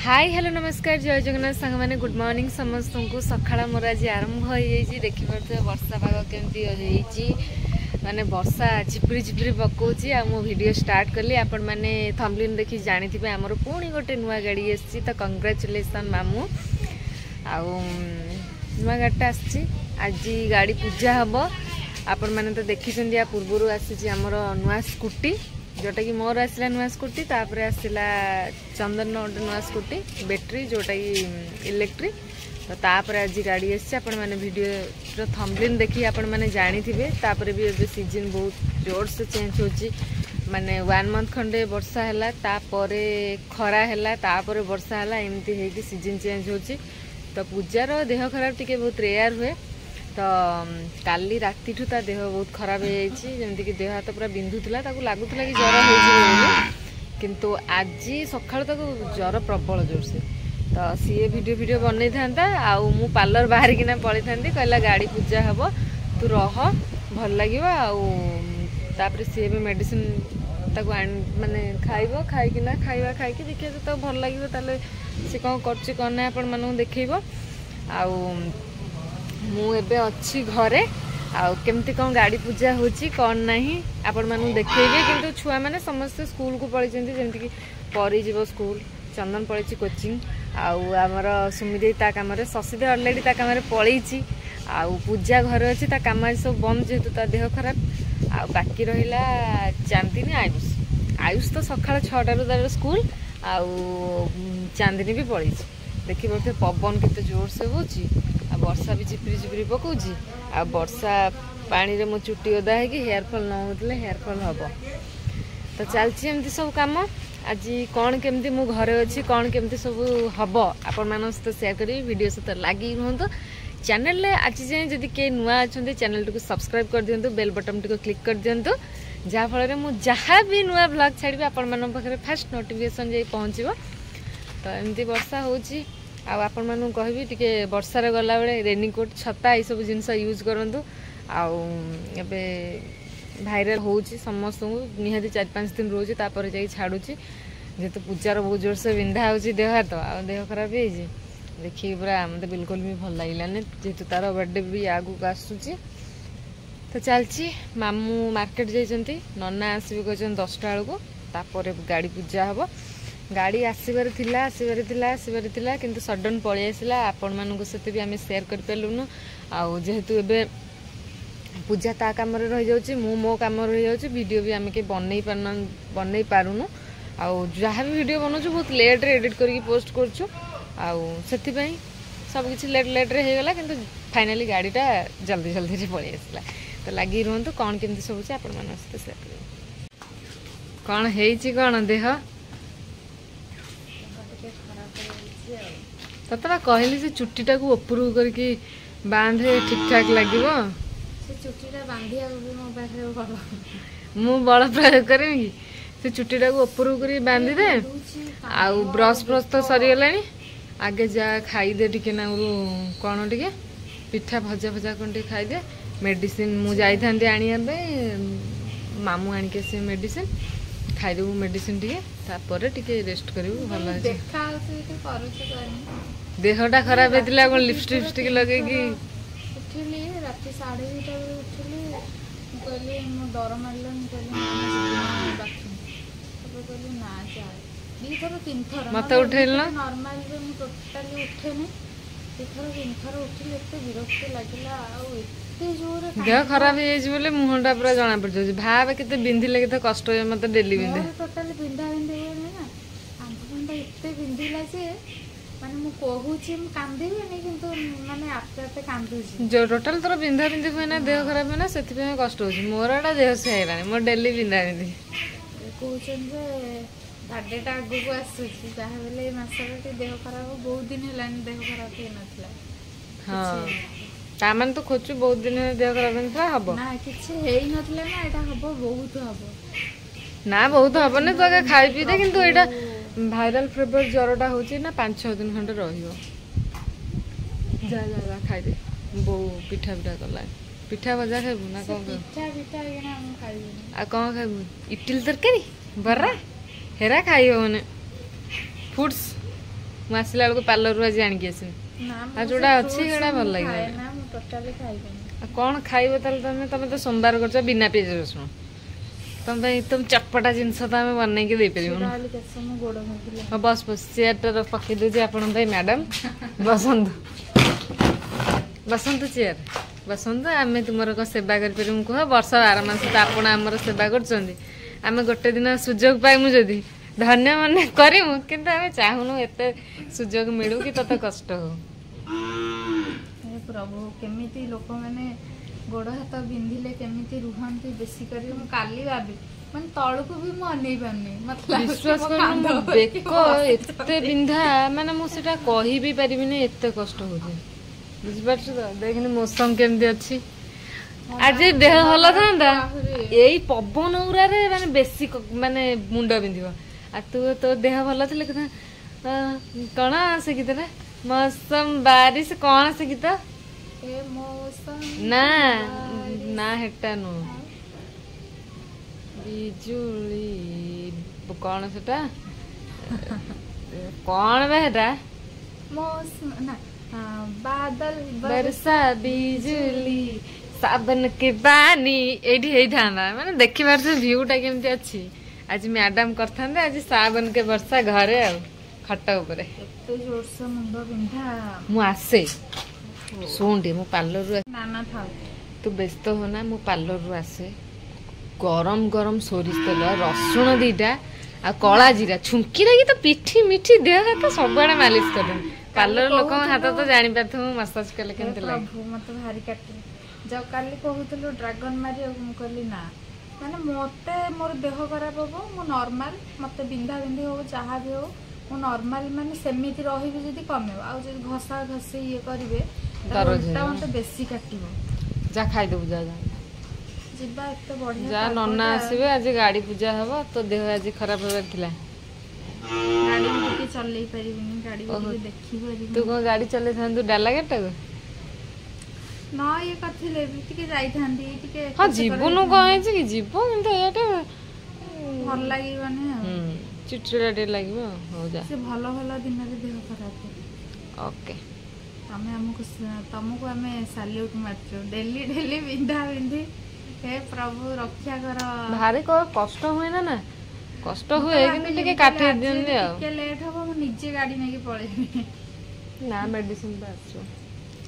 Hi hello नमस्कार जय जगन्नाथ सांग मैंने गुड मॉर्निंग समस्त को सकाळ मोर आज आरंभ हो देखिपे वर्षा पाग केमती माने वर्षा झिपरी झिपरी पकाउची आ मो वीडियो स्टार्ट कली आपण माने थंबनेल देखि जानि थिबे हमर पुणी गोटे नुआ गाड़ी आसी तो कंग्रेचुलेसन मामू आ नुआ गाड़ीटा आसी आज गाड़ी पूजा हम आपण माने तो देखिछन या पूर्वरु आसी हमर नुआ स्कूटी जोटा कि मोर आसला नुआ स्कूटी तापर आसला चंदन गोटे नुआ स्कूटी बैटरी जोटा कि इलेक्ट्रिक तो तापर आज गाड़ी आसी आपण माने वीडियो थंबनेल देखि आपण माने जानि थिबे तापर भी ए सीजन बहुत जोर से चेंज होची माने 1 मंथ खंडे वर्षा हैला तापरे खरा हैला तापर वर्षा हैला एमती हे कि सीजन चेंज होची तो पूजार देह खराब टिके बहुत रेयर हुए तो काली राति ठू ता देह बहुत खराब हो जाती कि देह हाथ पूरा बिंधुला लगुला कि ज्वर हो किंतु आज सकाल तक ज्वर प्रबल जोर से तो सी वीडियो बनई था आउ मु पार्लर बाहर किना पलि था कहला गाड़ी पूजा हम तू रह भल लगे आउे सी भी मेडिसिन माने खाइब खाइकिना खाइबा खाइकी देखिए तो भल लगे ताले सी कौन कर आपण मानू देखब आउ मु एबे अच्छी घरे आउ केमती कौन गाड़ी पूजा होची कौन नहीं आपण मानू देखेबे किंतु छुआ माने समस्त स्कूल को पळी जंती जेंती कि परी जीवो स्कूल चंदन पळीची कोचिंग आउ हमर सुमिदे ता काम रे ससीदे ऑलरेडी ता काम रे पळीची आउ पूजा घर अछि ता काम सब बंद जेतु ता देह खराब आउ बाकी रहिला चांदनी आयुष तो सकाळ 6टा रु तार स्कूल आउ चांदनी भी पळीची देखि बते पवन केते जोर से होची आ वर्षा भी झिपरी झिपरी पकाउची आ वर्षा पानी रे मो चुट्टी ओदा है कि हेयर फॉल न होतले हेयर फॉल हबो तो चलची एमती सब काम आज कौन केमती मु घरे अच्छी कौन केमती सब हबो आपण मानन सहित शेयर करी वीडियो सहित लागी रहंतो चैनल ले आज जे जदी के नुआ अछंती चैनल को सब्सक्राइब कर दियंतु बेल बटन को क्लिक कर दियंतु जा फल रे मु जहाँ भी नुआ ब्लॉग छाड़बी आपण मानन पाखरे फर्स्ट नोटिफिकेशन जे पहुंचबो तो एमती वर्षा होची आपण मानू कहबी टिके वर्षा रे गला बेले रेनकोट छता ये सब जिनस यूज करंतु आउ एबे भाइरल होची समस्त निहाती 4-5 दिन रोज तापर जाई छाडुची जेतु पूजार बहुत जोर से बिंधा होची देह हाथ आ देह खराब हे जी देखि पूरा मते बिल्कुल भी भल लागिलाने जेतु तार बर्थडे भी आगु आसुची तो चलची मामू मार्केट जाइचंती नन्ना आसीबे कहचन 10टा बेलको तापर गाड़ी पूजा हबो गाड़ी आसबार किंतु सडन पलि आसला आपण मानक सहित भी आम शेयर कर पार्लुनु आउ जेहेतु एबे पूजा ता काम रही जाउची मो काम रही जाउची वीडियो भी आम के बनई पारुनु आउ जहाँ भी वीडियो बनाऊँ बहुत लेट रे एडिट करके पोस्ट करछु आउ सेति पई सब किछि लेट रे हेगला किंतु फाइनली गाड़ीटा जल्दी रे पलि आसला तो लगी रहंतु कौन केमती सब छै आपण मानक सहित शेयर करियो कौन हेइची कौन देह ततरा कहली से चुट्टीटा को उपरू करके बांधे ठीक ठाक लगे चुट्टीटा बांधिया मो पाखे बड़ मु बड़ प्रयोग करमी से चुट्टीटा को उपरू कर बांधि दे आउ ब्रश तो सरी गलानी आगे जा खाई दे टिके ना कौन टिके पिठा भजा कौन टिके खाई दे मेडिसिन मु जाई थांती आनिया बे मामू आनिके से मेडिसिन खाईदेबू मेडिसिन टिके तापर टिके रेस्ट करिवु भल है देखा होते तो करूछ करनी देहटा खराब हेतिला कोन लिपस्टिक लगे कि उठिली राति 2:30 बजे उठिली कहली मो डर मारलन कहली बाथरूम तब कहली ना जा 2 थर 3 थर मते उठेल ना नॉर्मल रे मु टोटली उठेनी 2 थर 3 थर उठिली एते विरक्त लागिला आ एते जोर देह खराब हे जे बोले मुहंडा पूरा जाना पड़ जाय भाव केते बिंधिले केते कष्ट होय मते डेली बिंधे टोटली बिंधा बिंधे ना आंखा एते बिंधिला जे माने मु कहूची मु कांदेबेनी किंतु माने आपे आपे कांदुची जो टोटल तोर बिंधा बिंधि होय ना देह खराब है ना सेति पे कष्ट होची मोरडा देह से आइलानी मोर डेली बिंधा बिंधि कहउछन जे बर्थडेटा आगु को आसुची ताहा बेले मासरे देह खराब बहुत दिन हेलानी देह खराब हे नथला हां तामन तो खोचु बहुत दिन देह खराब नथला हबो ना किछि हेई नथले ना एटा हबो बहुत हबो ना बहुत हबो ने तो खाई पी दे किंतु एटा भाइरल फीवर ज्वरटा होची ना 5-6 दिन खंड रहियो जा खाई दे बो पिठा कला पिठा भजा खाइबू ना कौन आ कौन खाइबू इडली तरकारी बर्रा हेरा खाई हो फ्रूट्स ମୁଁ ଆସିଲା ବେଳକୁ ପାର୍ଲରରୁ ଆଜି ଆଣିକି ଆସିବି ଆଉ ଯୋଉଟା ଅଛି ସେଇଟା ଭଲ ଲାଗିବ ଆଉ କଣ ଖାଇବ ତାହେଲେ ତମେ ତ ସୋମବାର କରୁଛ ବିନା ପିଆଜ ରସୁଣ ତମ ପାଇଁ ଏକଦମ ଚଟପଟା ଜିନିଷ ତ ଆମେ ବନେଇକି ଦେଇପାରିବୁନି ବସ୍ ବସ୍ ଚେୟାରଟା ପକେଇ ଦେଉଛି ଆପଣଙ୍କ ପାଇଁ ମ୍ୟାଡାମ ବସନ୍ତୁ ବସନ୍ତୁ ଚେୟାର ବସନ୍ତୁ ଆମେ ତୁମର କ'ଣ ସେବା କରିପାରିବୁ କୁହ ବର୍ଷ 12 ମାସ ତ ଆପଣ ଆମର ସେବା କରୁଛନ୍ତି ଆମେ ଗୋଟେ ଦିନ ସୁଯୋଗ ପାଇମୁ ଯଦି ଧନ୍ୟ ମନେ କରିମୁ କିନ୍ତୁ ଆମେ ଚାହୁଁନୁ ଏତେ ସୁଯୋଗ ମିଳୁ କି ତତେ କଷ୍ଟ ହଉ ପ୍ରଭୁ କେମିତି ଲୋକମାନେ ଗୋଡ଼ ହାତ ବିନ୍ଧିଲେ କେମିତି ରୁହନ୍ତି ବେଶୀ କରି ମୁଁ କାଲି ଭାବି ମାନେ ତଳକୁ ବି ମୁଁ ଅନେଇ ପାରୁନି ବିଶ୍ୱାସ କରୁନୁ ବେକ ଏତେ ବିନ୍ଧା ମାନେ ମୁଁ ସେଟା କହି ବି ପାରିବିନି ଏତେ କଷ୍ଟ ହଉଛି ବୁଝିପାରୁଛୁ ତ ଦେଖିନି ମୌସମ କେମିତି ଅଛି ଆଜି ଦେହ ଭଲ ଥାନ୍ତା ଏଇ ପବନ ଗୁରାରେ ମାନେ ବେଶୀ ମାନେ ମୁଣ୍ଡ ବିନ୍ଧିବ ଆଉ ତୋ ଦେହ ଭଲ ଥିଲେ କଣ ସେ ଗୀତଟା ମୌସମ ବାରିଶ କଣ ସେ ଗୀତ ନା ନା ହେଟା ନୁହଁ ବିଜୁଳି କଣ ସେଟା କଣ ବା ହେଟା बादल बरसा बिजुली साबन के पानी एठी ହେଇଥାନ୍ତା ମାନେ ଦେଖିବାର ସେ ଭିଉଟା କେମିତି ଅଛି ଆଜି ମ୍ୟାଡାମ କରିଥାନ୍ତେ ଆଜି ସାବନ के ବର୍ଷା ଘରେ ଆଉ ଖଟ ଉପରେ ଏତେ ଜୋରସେ ମୁଣ୍ଡ ବିନ୍ଧା ମୁଁ ଆସେ ଶୁଣେ ମୁଁ ପାର୍ଲରରୁ ନାନା ଥାଉ ତୁ ବ୍ୟସ୍ତ ହୋନା ମୁଁ ପାର୍ଲରରୁ ଆସେ ଗରମ ଗରମ ସୋରିଷ ତେଲ ରସୁଣ ଦିଟା ଆଉ କଳା ଜିରା ଛୁଙ୍କି ଲାଗି ତ ପିଠି ମିଠି ଦେହ ହାତ ସବୁଆଡେ ମାଲିସ କରିଦେବି ପାର୍ଲର ଲୋକଙ୍କ ହାତ ତ ଜାଣିପାରୁଥିବ ମସାଜ କଲେ କେମିତି ଲାଗେ ମତେ ଭାରି କାଟେ ଯଉ କାଲି କହୁଥିଲୁ ଡ୍ରାଗନ ମାରିବାକୁ ମୁଁ କହିଲି ନା ମାନେ ମତେ ମୋର ଦେହ ଖରାପ ହବ ମୁଁ ନର୍ମାଲ ମତେ ବିନ୍ଧା ବିନ୍ଧି ହବ ଯାହା ବି ହଉ ମୁଁ ନର୍ମାଲ ମାନେ ସେମିତି ରହିବି ଯଦି କମିବ ଆଉ ଯଦି ଘଷା ଘଷି ଇଏ କରିବେ ମତେ ବେଶୀ କାଟିବ ଯା ଖାଇଦେବୁ ଯା ଯିବା ଏତେ ବଢିଆ ଯା ନନା ଆସିବେ ଆଜି ଗାଡି ପୂଜା ହବ ତୋ ଦେହ ଆଜି ଖରାପ ହବାର ଥିଲା ଗାଡି ଟିକେ ଚଲେଇ ପାରିବିନି ଗାଡି ଟିକେ ଦେଖି ପାରିବିନି ତୁ କଣ ଗାଡି ଚଲେଇଥାନ୍ତୁ ଡାଲା ଗାଡିଟାକୁ न ये कथिले टिके जाइथांदी टिके हां जीवनु कहे छी कि जीव किंतु एटा भल लागिबने चिटचिड़ा डे लागिबो हो जा से भलो भलो दिन रे देह खराब ओके तुमको हमें सैल्यूट मारछो डेली डेली बिंधा बिंधी हे प्रभु रक्षा कर भारी को कष्ट हुए ना कष्ट हुए किंतु टिके काटे दिन दे टिके लेट हो मु निजे गाड़ी नै के पळेबी ना मेडिसिन बाछो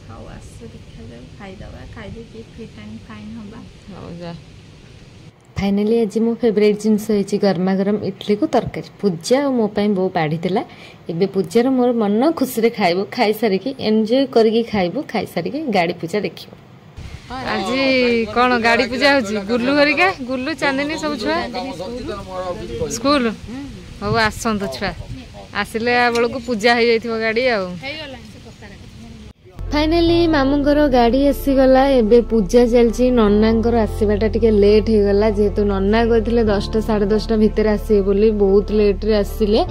हाउ आसे देखा जाय खाइ दबा खाइ दे के फिट एंड फाइन होबा हो जा फाइनली आज मो फेवरेट जिनस होइछि गरमा गरम इडली को तरकारी पूजा और मो पई बो बाढी देला एबे पूजा रो मोर मन खुशी रे खाइबो खाइ सारी की एन्जॉय करके खाइबो खाइ सारी की गाड़ी पूजा देखिबो आज कौन गाड़ी पूजा होची गुल्लू हरिका गुल्लू चांदनी सब छुआ स्कूल हो आसंत छुआ आसिले बेल को पूजा हो जाइथिबो गाड़ी आ फाइनली मामूंगर गाड़ी आसीगला एबे पूजा चलची नन्नांकर आसीबाटा टिके लेट हो गला जेहेतु नन्ना कहथिले 10टा 10:30 भितर आसीबे बोली बहुत लेट रे आसीले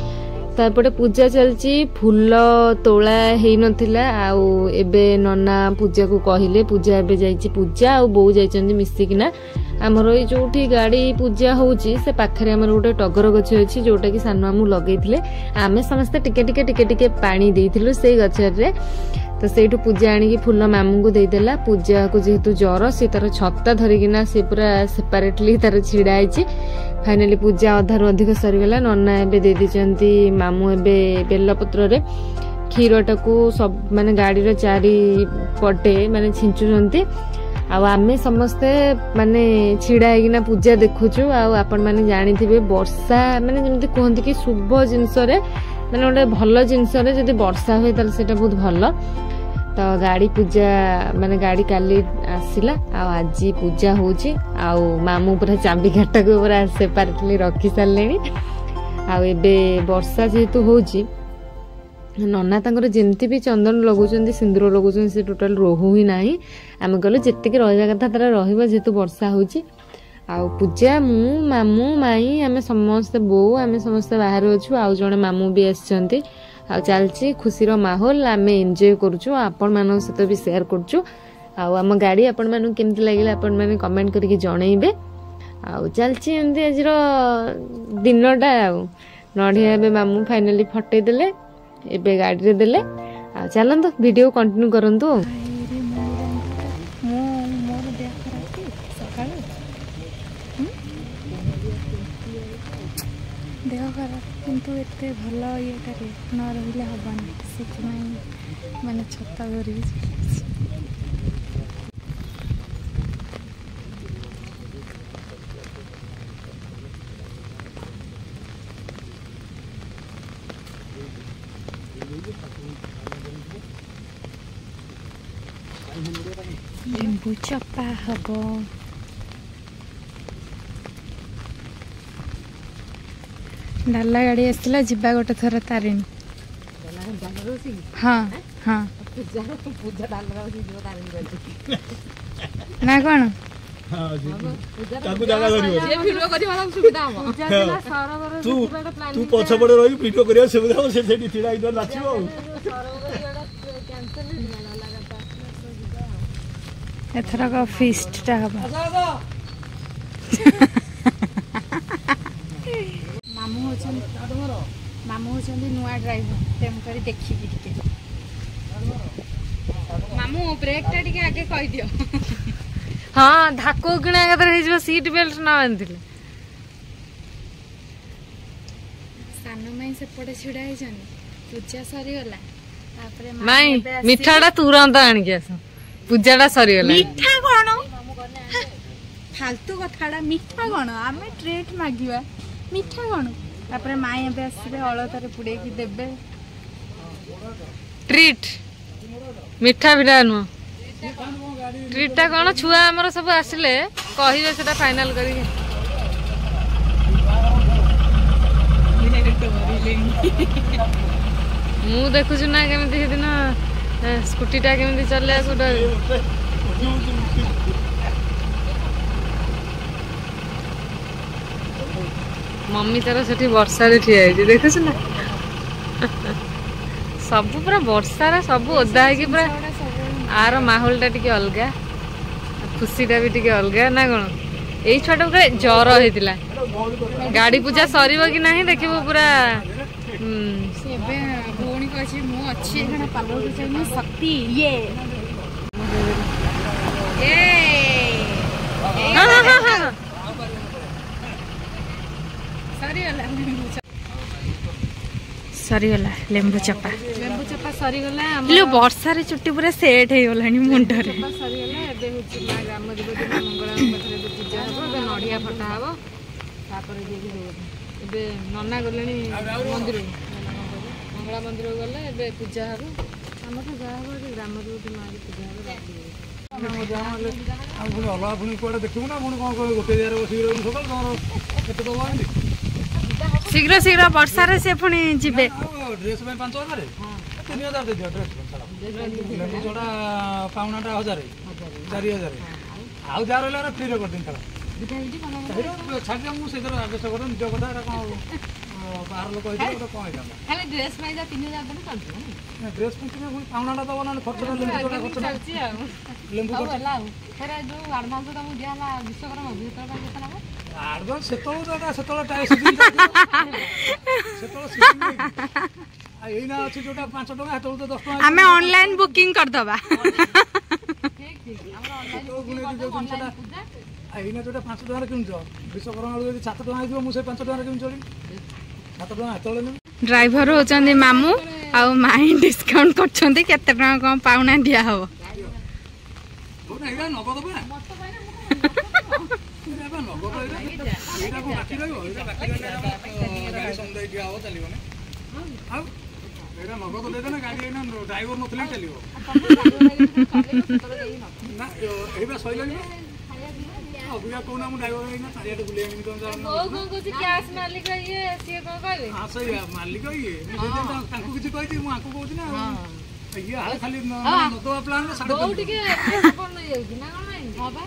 तापटे पूजा चलची फूल तोला हेई नथिला आउ एबे नन्ना पूजा को कहिले पूजा एबे जाईची पूजा आ बो जाईचंदी मिसिकिना हमर ए जोठी गाड़ी पूजा होची से पाखरे हमर गोटे टगर गछ अछि जोटा कि सानो हमु लगेइथिले आमे समस्त टिके टिके टिके टिके पानी देइथिलु सेई गछर रे तो सेठू पूजा आनी फूल मामू को देदेला पूजा को जेहेतु जर सी तार छत्ता धरिकिना से पूरा सेपरेटली तार छिड़ाई फाइनाली पूजा अधारू अधिक सरीगला नन्ना एबे दे दिचंती मामू एबे बेलपत्र रे क्षीर टाकू सब माने गाड़ी रो चारी पटे माने छिंचुचंती आ आमे समस्ते माने छिड़ा हेगिना पूजा देखुछु आ आपण माने जानिथिबे वर्षा माने जेमति कहंती कि शुभ जिंस रे माने ओटे भलो जिंस रे जदी वर्षा होय ताले सेटा बहुत भलो तो गाड़ी पूजा माने गाड़ी काली आसिला आ आज पूजा होची आ मामू पूरा चाबी घाटा को पूरा सेपरेटली रखी सारलेनी आ एबे वर्षा जेहेतु होची नन्ना तांकर जेमती भी चंदन लगुचंदी सिंदूर लगुचंदी से टोटल रोहु ही नाही आमे कहले जेतिक रहिबा कथा तारा रहिबा जेहेतु वर्षा होची आ पूजा मु मामू माई आमे समस्त बो आमे समस्त बाहर अछु आ जणे मामू भी आछंती आ चलची खुशीर माहौल आमे एन्जॉय करछु आपण मानन सहित भी शेयर करछु आ हम गाड़ी आपण मानन केमती लागिला आपण माने कमेंट करके जणैबे आ चलची एंदी आजरो दिनटा आ नढिया बे मामू फाइनली फटै देले एबे गाड़ी रे देले आ चलंतु वीडियो कंटिन्यू करंतु। देह खराब किंतु एते भल ये न रही हबानी से मैंने छता धरी लेंबू चपा हम डाला गाड़ी आसला जीवा गोटे थर तारिणी। हाँ हाँ ना कौन तू पछपड़े रही वीडियो करिया सुविधा से सेठी थिडा इधर नाचिबो। एथरक फीस्टटा हबा मामू होचंदी नुआ ड्राइवर तेम करी देखि के मामू ब्रेक टा टिके आगे कहि दियो। हाँ धाको किना एकाथरे हे सीट बेल्ट ना बांधिले सानो माई सेपटे छिड़ा है जन पूजा सरी गला तापरे माई मिठाटा तुरंत आनी के आस पूजाटा सरी गला मिठा कोन फालतू कथाडा मिठा कोन आमे ट्रीट मागिवा मिठा कोन तापरे माई एबे आसीबे हळतारे पुडे की देबे ट्रीट मिठा बिना नु ट्रीटा कौन छुआ आमर सब आसिले कहिबे सेटा फाइनल करी मु देखुछु ना केमिति दिन स्कूटीटा केमिति चले को मम्मी तार सेठी वर्षा रे ठिया है देखुछु ना सब पूरा वर्षा रे सब ओदा है कि पूरा आर माहौल टा टिके अलगा खुशीटा भी टिके अलगा ना कौन यही छुआ टा जर होता गाड़ी पूजा सर कि ना देखिए पूरा भौणी को अच्छी शक्ति ये सरीगला लेंबू चपा सरीगला वर्षा रे चुट्टी पूरा सेट हो गलानी मुंडरे सरीगला एबे होची मा ग्राम देवती मंगला पथरे पूजा हो बे नडिया फटा हो तापर देबी एबे नन्ना गलेनी मंदिर मंगला मंदिर गले एबे पूजा हो हम तो जा हो ग्राम देवती मा पूजा हो शीघ्र शीघ्र वर्षा रे से पुणी जीवे ड्रेस में 5000 3000 दे दियो ड्रेस लेंबू चोड़ा पाउनाटा 1000 4000 आउ जा रहला रे फ्री रे कर दिन थला छाड़ जा मु सेदर आदेश कर निज कथा रा कोन बाहर लोक होइतो तो कोन होइता खाली ड्रेस में जा 3000 देन चलती ना ड्रेस में तुम पाउनाटा तो बना खर्च लेंबू चोड़ा खर्च चलती आ लेंबू को होला फेर जो एडवांस तो मु दियाला विश्वकर्मा भीतर का केतना हो एडवांस सेतोला टाइम सीजन सेतोला सीजन एइना अछि जोटा 5 टका हेतौ तो 10 टका हमें ऑनलाइन बुकिंग कर दबा ठीक ठीक हमरा ऑनलाइन पूजा एइना जोटा 5 टका किनजो विश्वकर्मा यदि 7 टका आइबो मु से 5 टका किन चली 7 टका हेतौले ने ड्राइवर होचंदी मामू आ माई डिस्काउंट करछंदी केते टका कोन पाउना दिया हो ओना एइना नगद बा एबा नगद एइना को बाकी रहयो एइना बाकी रहयो गाड़ी संदै दिया हो चलिबो ने आ एइना नगद दे देना गाड़ी एइना ड्राइवर नथले चलिबो ना एइबा सइलानी अबिया कोना मु ड्राइवर एइना चारियाटे बुले आनी कोन जा को कुछ कैश मालिक ये से को कहले हां सही मालिक ये मु दे तांको किछ कहती मु आंको कहउची ना ये हाल खाली नदवा प्लान में साडे बहुत के कोन नै जाउची ना कोन हां बा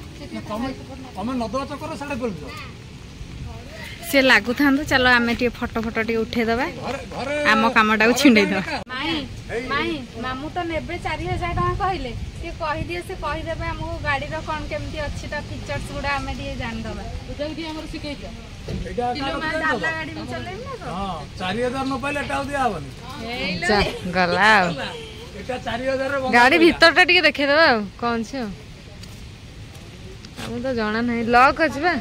तमे नदवा चक्कर साडे बोल से लागु थांदो चलो आमे टी फोटो फोटो टी उठे दबा आम कामटा को छिंडे दबा ମାଇଁ ମାମୁ ତ ନେବେ 4000 ଟଙ୍କା କହିଲେ ଟିକେ କହିଦିଏ ସେ କହିଦେବେ ଆମକୁ ଗାଡିର କଣ କେମିତି ଅଛି ତା ଫିଚର୍ସ ଗୁଡା ଆମେ ଟିକେ ଜାଣିଦବା ଆମର ଶିଖେଇଛ ଗାଡି ବି ଚଲେଇବି ନା 4000 ନ ପାଇଲେ ଏଟା ଦିଆ ହବନି ଗଲା ଆଉ ଏଟା 4000 ଗାଡି ଭିତରଟା ଟିକେ ଦେଖେଇଦବା ଆଉ କଣ ଅଛି ଆଉ ଆମକୁ ତ ଜଣା ନାହିଁ ଲକ୍ ଅଛି ବା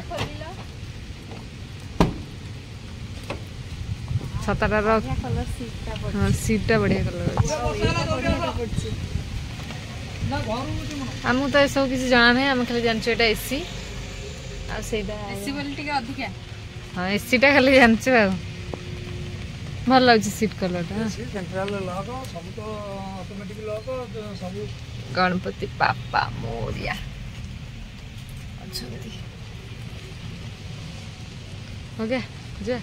ଛତାଟାର ହଁ ସିଟ୍ଟା ବଢିଆ କଲର ଅଛି ଆମକୁ ତ ଏସବୁ କିଛି ଜଣା ନାହିଁ ଆମେ ଖାଲି ଜାଣିଛୁ ଏଇଟା ଏସି ଆଉ ସେଇଟା ଏସି ବୋଲି ଟିକେ ଅଧିକା ହଁ ଏସିଟା ଖାଲି ଜାଣିଛୁ ଆଉ ଭଲ ଲାଗୁଛି ସିଟ୍ କଲରଟା ସେଣ୍ଟ୍ରାଲ ଲକ୍ ସବୁ ତ ଅଟୋମେଟିକ ଲକ୍ ସବୁ ଗଣପତି ବାପା ମୋରିଆ ଅଛନ୍ତି ଓକେ ଯା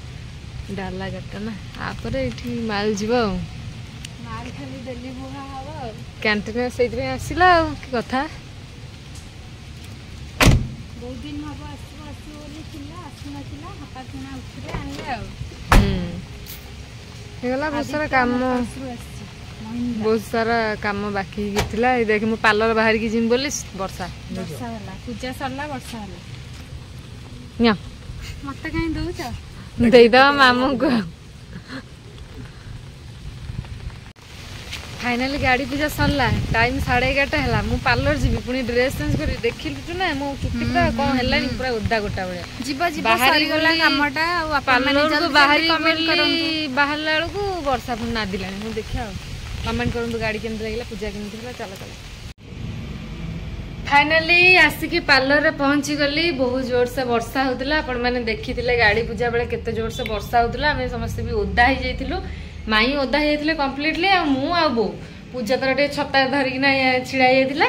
ଡାଲା ଗାଡ଼ିଟା ନା ତାପରେ ଏଠି ମାଲ ଯିବ ଆଉ ମାଲ ଖାଲି ଡେଲି ବୁହା ହବ ଆଉ କ୍ୟାଣ୍ଟିନ ସେଇଥିପାଇଁ ଆସିଲା ଆଉ କି କଥା ବହୁତ ଦିନ ହବ ଆସିବ ବୋଲି ଥିଲା ଆସିନଥିଲା ହଠାତ୍ କିନା ଉଠିଲେ ଆଣିଲେ ଆଉ ହେଇଗଲା ବହୁତ ସାରା କାମ ବହୁତ ସାରା କାମ ବାକି ହେଇକି ଥିଲା ଏଇ ଦେଖି ମୁଁ ପାର୍ଲର ବାହାରିକି ଯିବି ବୋଲି ବର୍ଷା ହେଲା ପୂଜା ସରିଲା ବର୍ଷା ହେଲା ନିଅ ମତେ କାହିଁ ଦଉଛ ଦେଇଦବା ମାମୁଁକୁ फाइनाली गाड़ी पूजा सरला टाइम 11:30 है मु पार्लर जी पुणी ड्रेस चेंज कर देखिलु ना मो चुट्टी पूरा कौन है पूरा ओदा गोटा भाया जीवा जीवा बाहर गला कामटा आ पार्लर को बाहर बाहर को वर्षा पुणी नादिला मु देखिया कमेंट करंतु गाड़ी केमती लागला पूजा केमती होला चलो चलो फाइनाली आसिकी पार्लर रे पहुंची गली बहुत जोर से वर्षा होतला आपण माने देखिथिले गाड़ी पूजा बेले केते जोर से वर्षा होतला हमें समस्त भी ओदा ही जाइथिलु माई ओदा होते कम्प्लीटली मु बो पूजा तर टे छता धरिकिना छिड़ा जाइए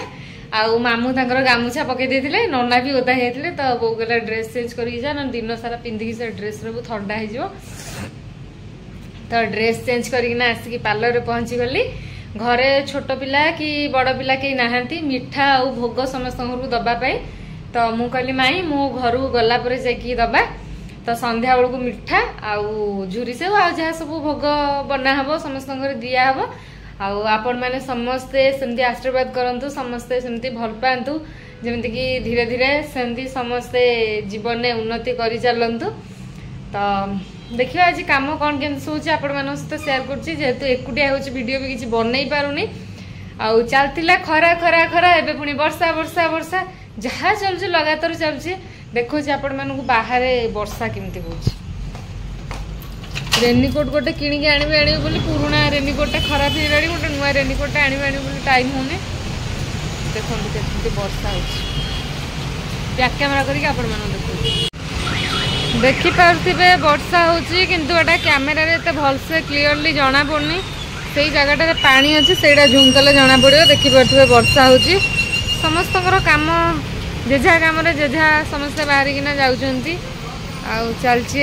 आउ मामू तांकर गामुछा पकई देथिले नना भी ओदा होते तो बो गला ड्रेस चेंज कर दिन सारा पिंधिकी से ड्रेस रू ठंडा हो तो ड्रेस चेंज करना आसिक पार्लर रे पहुंची गली घरे छोट पिला कि बड़ पिला कहीं नहांती मिठा आ भोग समस्त घर दबापाई तो मु कहली माई मो घर गला जाकि दबा तो संध्या बेलू मिठा आउ झुरी से जहाँ सब भोग बना हम समस्त दिया हम आपण मैंने समस्ते सेमती आशीर्वाद करंतु समस्ते सेमती भल पांतु जमीती कि धीरे धीरे सेमती समस्ते जीवन में उन्नति करि चलंतु तो देखिए आज कम कौन केमती सब आपण मान सहित शेयर करुच्ची जेहेतु एकुटिया होची वीडियो भी किसी बनई पारुनी आउ चलतिला खरा खरा खरा एबे पुणी वर्षा वर्षा वर्षा जहाँ चलुची लगातार चलुची देखो आपण मानू बाहर वर्षा केमती हो रेनिकोट गोटे किणिकी आने बोली पुराणा रेनिकोटा खराब हो गोटे नुआ रेनिकोटा आने टाइम होने देखो केमती वर्षा हो बैक कैमेरा करके आपण मान देखी पारे वर्षा होची किंतु एटा कैमेरा रे एते भलसे क्लियरली जना पड़नी से जगह पानी अच्छी से झुम कले जना पड़ो देखी पारे वर्षा होची समस्त काम जेझा कम जेझा समस्ते बाहरिकिना जाऊँच चलती